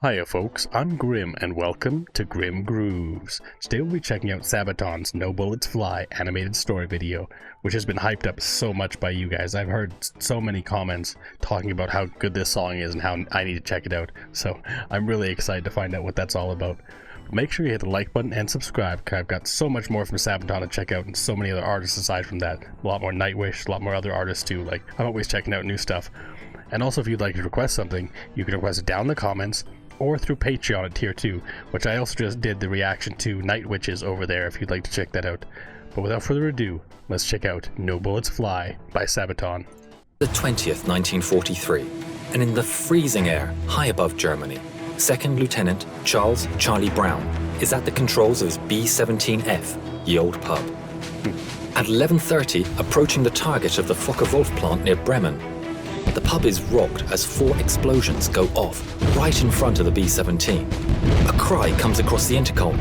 Hiya folks, I'm Grim and welcome to Grim Grooves. Today we'll be checking out Sabaton's No Bullets Fly animated story video, which has been hyped up so much by you guys. I've heard so many comments talking about how good this song is and how I need to check it out, so I'm really excited to find out what that's all about. Make sure you hit the like button and subscribe, because I've got so much more from Sabaton to check out and so many other artists aside from that. A lot more Nightwish, a lot more other artists too. Like, I'm always checking out new stuff. And also, if you'd like to request something, you can request it down in the comments or through Patreon at tier 2, which I also just did the reaction to Night Witches over there if you'd like to check that out. But without further ado, let's check out No Bullets Fly by Sabaton. The 20th, 1943, and in the freezing air high above Germany, Second Lieutenant Charles Charlie Brown is at the controls of his B-17F, ye old pub. At 11:30, approaching the target of the Focke-Wulf plant near Bremen, the pub is rocked as 4 explosions go off right in front of the B-17. A cry comes across the intercom.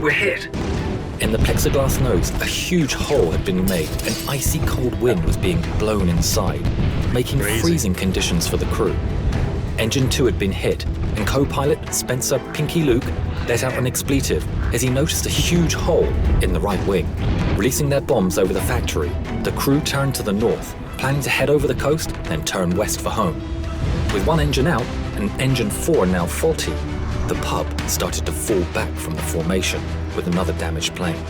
"We're hit!" In the plexiglass nose, a huge hole had been made and icy cold wind was being blown inside, making freezing conditions for the crew. Engine 2 had been hit, and co-pilot Spencer Pinky Luke let out an expletive as he noticed a huge hole in the right wing. Releasing their bombs over the factory, the crew turned to the north, planning to head over the coast, then turn west for home. With one engine out and engine 4 now faulty, the pub started to fall back from the formation with another damaged plane.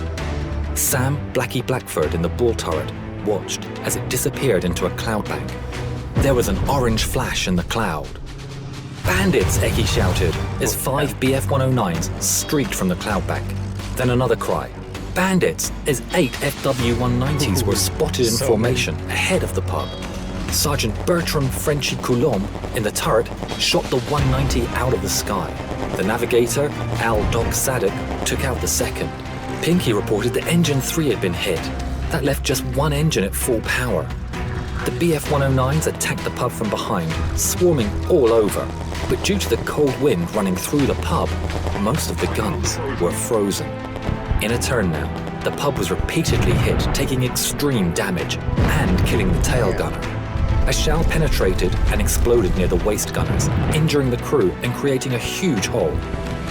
Sam Blackie Blackford in the bull turret watched as it disappeared into a cloud bank. There was an orange flash in the cloud. "Bandits!" Eki shouted as 5 BF-109s streaked from the cloud bank. Then another cry. "Bandits!" as 8 FW-190s were spotted in formation ahead of the pub. Sergeant Bertram Frenchy Coulomb in the turret shot the 190 out of the sky. The navigator, Al Doc Sadek, took out the second. Pinky reported that engine 3 had been hit. That left just one engine at full power. The BF-109s attacked the pub from behind, swarming all over. But due to the cold wind running through the pub, most of the guns were frozen. In a turn now, the pub was repeatedly hit, taking extreme damage and killing the tail gunner. A shell penetrated and exploded near the waist gunners, injuring the crew and creating a huge hole.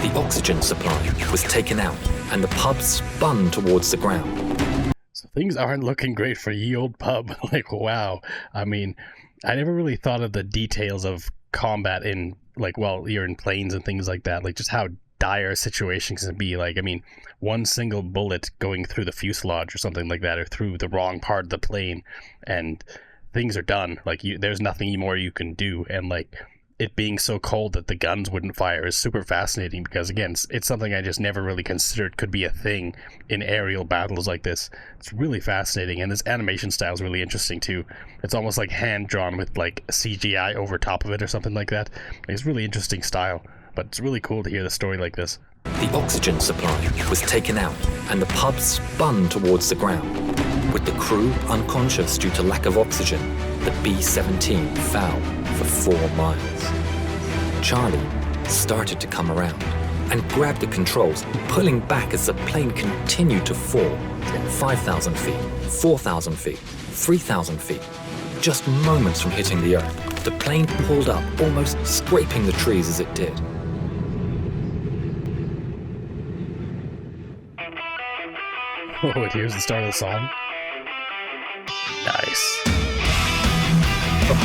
The oxygen supply was taken out and the pub spun towards the ground. So things aren't looking great for ye old pub. Like, wow. I mean, I never really thought of the details of combat in, like, well, you're in planes and things like that. Like, just how dire situations can be. Like, I mean, one single bullet going through the fuselage or something like that, or through the wrong part of the plane, and things are done. Like, there's nothing more you can do. And like, it being so cold that the guns wouldn't fire is super fascinating, because again, it's something I just never really considered could be a thing in aerial battles like this. It's really fascinating, and this animation style is really interesting too. It's almost like hand drawn with like CGI over top of it or something like that. It's really interesting style, but it's really cool to hear the story like this. The oxygen supply was taken out and the pub spun towards the ground. With the crew unconscious due to lack of oxygen, the B-17 fell for 4 miles. Charlie started to come around and grabbed the controls, pulling back as the plane continued to fall. 5,000 feet, 4,000 feet, 3,000 feet. Just moments from hitting the earth, the plane pulled up, almost scraping the trees as it did. Oh, and here's the start of the song. Nice. Oh.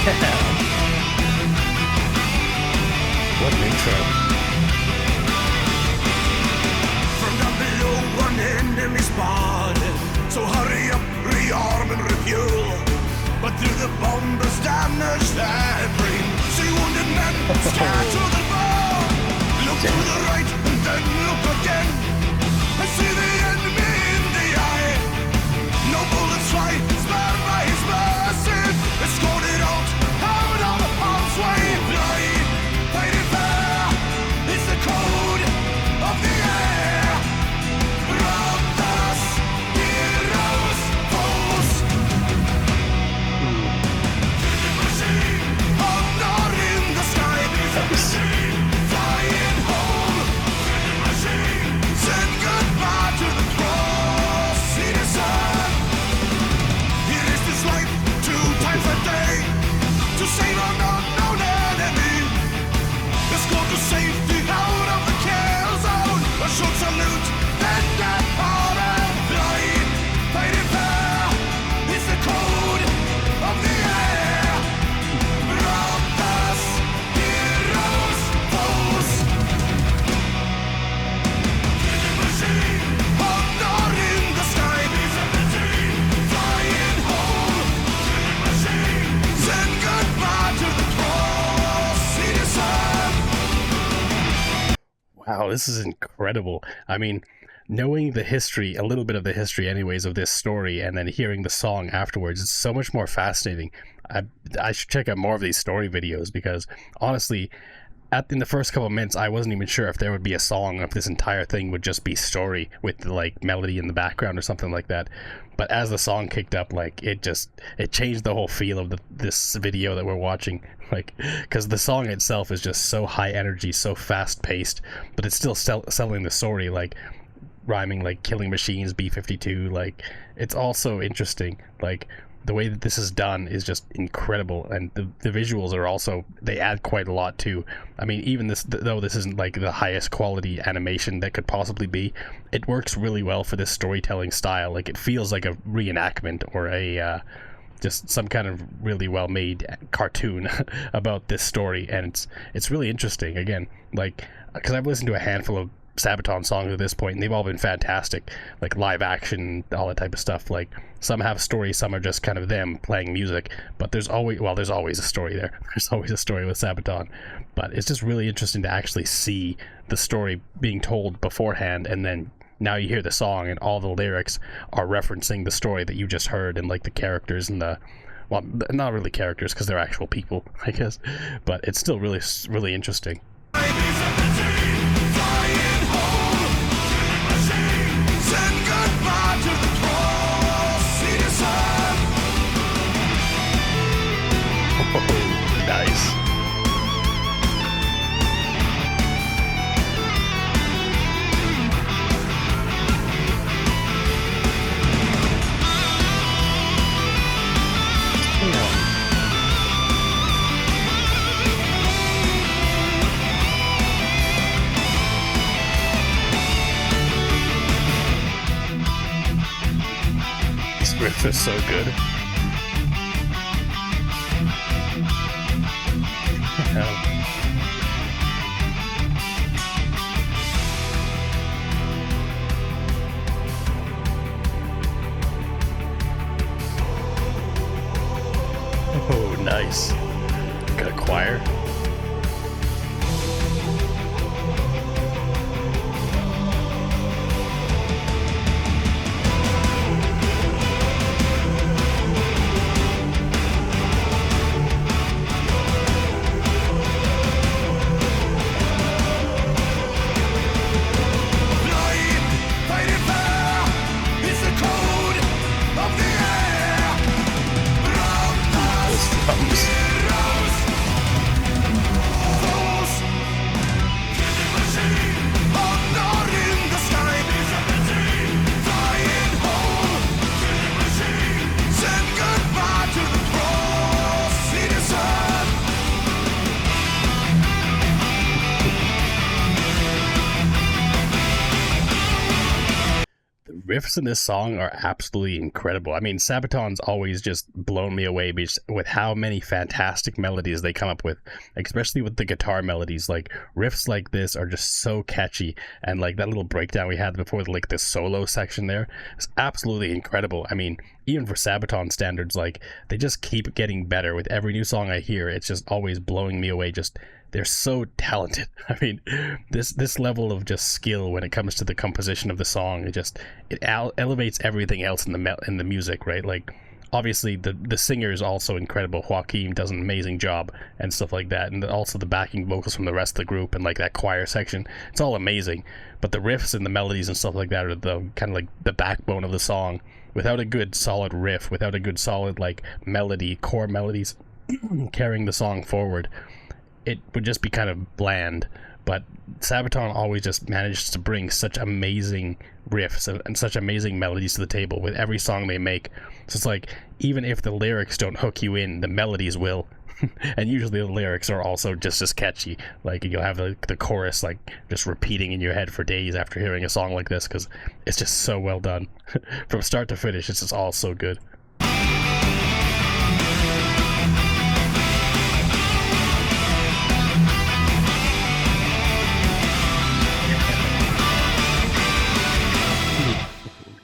Yeah. What an intro. From down below, one enemy spotted. So hurry up, rearm and refuel. But through the bombers damaged airplane, see wounded men scatter the ball. Look to the right and then look again. I see the enemy in the eye. No bullets fly, spared by his mercy. Escorted out of harm's way. Fly, fighting fair. It's the code of the air. Brothers, heroes, foes. Machine, honor in the sky. Flying home. Machine, said goodbye to Wow, this is incredible. I mean, knowing the history, a little bit of the history, anyways, of this story, and then hearing the song afterwards, it's so much more fascinating. I should check out more of these story videos because honestly, in the first couple of minutes, I wasn't even sure if there would be a song, if this entire thing would just be story with the, like, melody in the background or something like that. But as the song kicked up, like, it changed the whole feel of this video that we're watching. Like, because the song itself is just so high energy, so fast paced, but it's still selling the story, like rhyming like killing machines, B-52. Like, it's also interesting. Like, the way that this is done is just incredible, and the visuals are also, they add quite a lot too. I mean, even this, though this isn't like the highest quality animation that could possibly be, it works really well for this storytelling style. Like, it feels like a reenactment or a just some kind of really well made cartoon about this story, and it's really interesting. Again, like, because I've listened to a handful of Sabaton songs at this point, and they've all been fantastic, like live action, all that type of stuff. Like, some have stories, some are just kind of them playing music, but there's always a story there. There's always a story with Sabaton, but it's just really interesting to actually see the story being told beforehand, and then now you hear the song and all the lyrics are referencing the story that you just heard, and like the characters and well, not really characters because they're actual people, I guess, but it's still really, really interesting. Oh, nice. This riff is so good. Oh, nice. Got a choir. Riffs in this song are absolutely incredible. I mean, Sabaton's always just blown me away with how many fantastic melodies they come up with, especially with the guitar melodies. Like, riffs like this are just so catchy, and like that little breakdown we had before, like the solo section there, is absolutely incredible. I mean, even for Sabaton standards, like, they just keep getting better with every new song I hear. It's just always blowing me away. Just, they're so talented. I mean, this level of just skill when it comes to the composition of the song, it elevates everything else in the music, right? Like, obviously the singer is also incredible. Joaquin does an amazing job and stuff like that, and also the backing vocals from the rest of the group and like that choir section, it's all amazing. But the riffs and the melodies and stuff like that are the kind of like the backbone of the song. Without a good solid riff, without a good solid like melody, core melodies carrying the song forward, it would just be kind of bland. But Sabaton always just manages to bring such amazing riffs and such amazing melodies to the table with every song they make. So it's like, even if the lyrics don't hook you in, the melodies will. And usually the lyrics are also just as catchy. Like, you'll have the chorus like just repeating in your head for days after hearing a song like this, because it's just so well done. From start to finish, it's just all so good.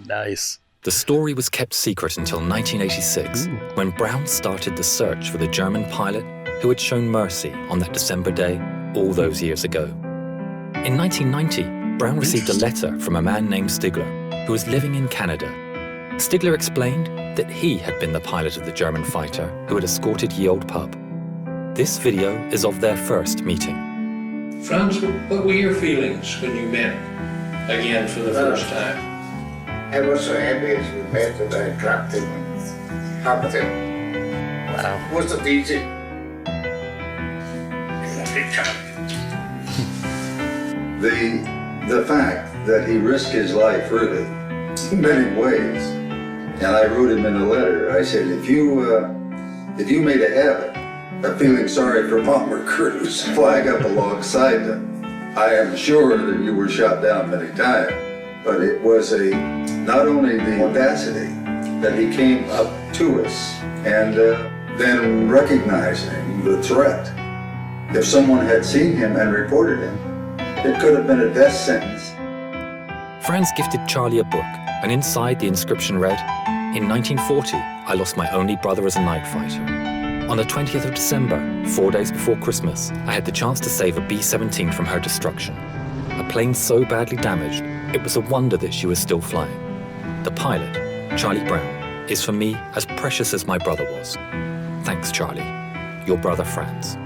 Nice. The story was kept secret until 1986, when Brown started the search for the German pilot who had shown mercy on that December day all those years ago. In 1990, Brown received a letter from a man named Stigler, who was living in Canada. Stigler explained that he had been the pilot of the German fighter who had escorted Ye Olde Pub. This video is of their first meeting. Franz, what were your feelings when you met again for the first time? I was so happy as we met that I clapped him and hugged him. Wow. Was it easy? The fact that he risked his life really in many ways, and I wrote him in a letter. I said, if you made a habit of feeling sorry for bomber crews, flag up alongside them, I am sure that you were shot down many times. But it was not only the audacity that he came up to us and then recognizing the threat. If someone had seen him and reported him, it could have been a death sentence. Franz gifted Charlie a book, and inside the inscription read, "In 1940, I lost my only brother as a night fighter. On the 20th of December, 4 days before Christmas, I had the chance to save a B-17 from her destruction. A plane so badly damaged, it was a wonder that she was still flying. The pilot, Charlie Brown, is for me as precious as my brother was. Thanks, Charlie. Your brother Franz."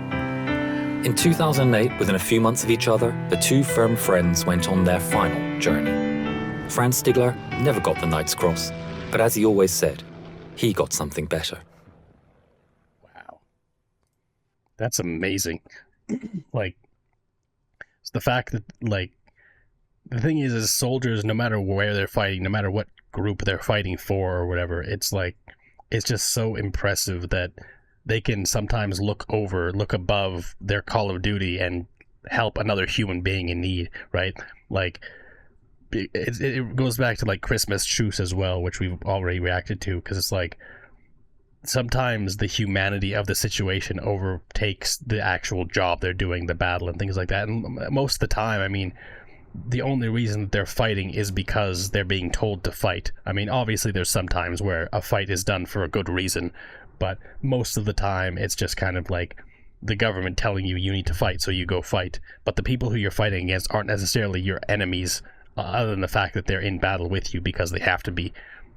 In 2008, within a few months of each other, the two firm friends went on their final journey. Franz Stigler never got the Knight's Cross, but as he always said, he got something better. Wow. That's amazing. Like, it's the fact that, like, the thing is soldiers, no matter where they're fighting, no matter what group they're fighting for or whatever, it's like, it's just so impressive that they can sometimes look above their call of duty and help another human being in need, right? Like, it goes back to, like, Christmas truce as well, which we've already reacted to, because it's like, sometimes the humanity of the situation overtakes the actual job they're doing, the battle and things like that. And most of the time, I mean, the only reason that they're fighting is because they're being told to fight. I mean, obviously there's some times where a fight is done for a good reason, but most of the time it's just kind of like the government telling you need to fight, so you go fight. But the people who you're fighting against aren't necessarily your enemies, other than the fact that they're in battle with you because they have to be.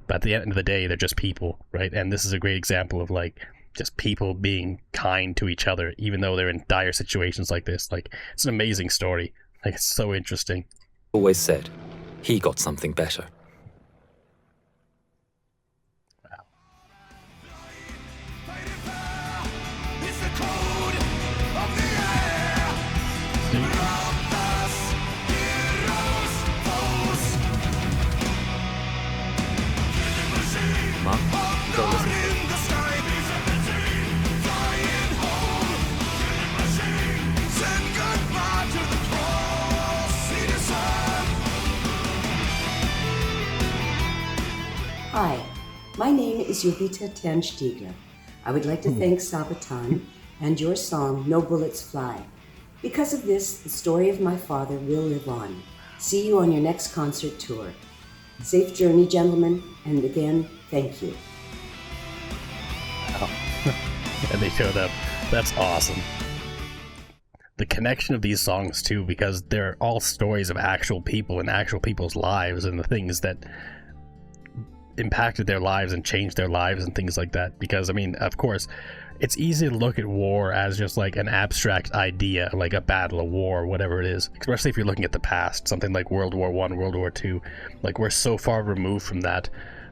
But at the end of the day, they're just people, right? And this is a great example of, like, just people being kind to each other, even though they're in dire situations like this. Like, it's an amazing story. Like, it's so interesting. Always said, he got something better. Mark, go listen. Hi, my name is Jovita Tan Stiegler. I would like to thank Sabaton and your song, No Bullets Fly. Because of this, the story of my father will live on. See you on your next concert tour. Safe journey, gentlemen, and again, thank you. Wow. And they showed up. That's awesome. The connection of these songs, too, because they're all stories of actual people and actual people's lives and the things that impacted their lives and changed their lives and things like that. Because, I mean, of course, it's easy to look at war as just like an abstract idea, like a battle, a war, whatever it is, especially if you're looking at the past, something like World War I, World War II. Like, we're so far removed from that.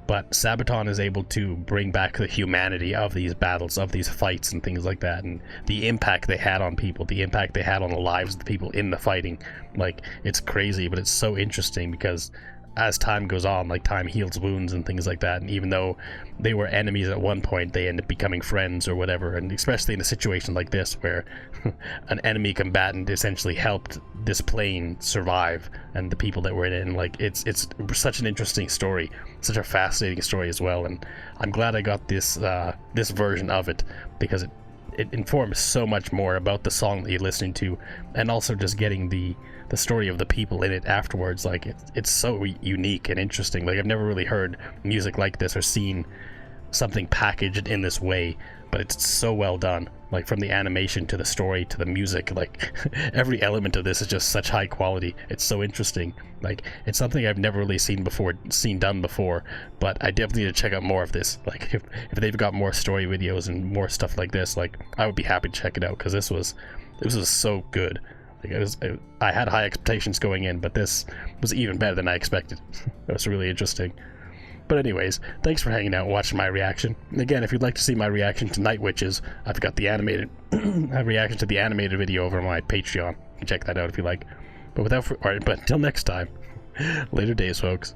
But Sabaton is able to bring back the humanity of these battles, of these fights and things like that, and the impact they had on people, the impact they had on the lives of the people in the fighting. Like, it's crazy, but it's so interesting because as time goes on, like, time heals wounds and things like that, and even though they were enemies at one point, they end up becoming friends or whatever. And especially in a situation like this where an enemy combatant essentially helped this plane survive and the people that were in it, and like, it's such an interesting story, such a fascinating story as well. And I'm glad I got this this version of it, because it informs so much more about the song that you're listening to, and also just getting the story of the people in it afterwards. Like, it's so unique and interesting. Like, I've never really heard music like this or seen something packaged in this way, but it's so well done. Like from the animation to the story to the music, like every element of this is just such high quality. It's so interesting. Like it's something I've never really seen done before, but I definitely need to check out more of this. Like if they've got more story videos and more stuff like this, like I would be happy to check it out, because this was so good. Like I had high expectations going in, but this was even better than I expected. It was really interesting. But anyways, thanks for hanging out and watching my reaction. And again, if you'd like to see my reaction to Night Witches, I've got the animated reaction to the animated video over on my Patreon. You can check that out if you like. But until next time, later days, folks.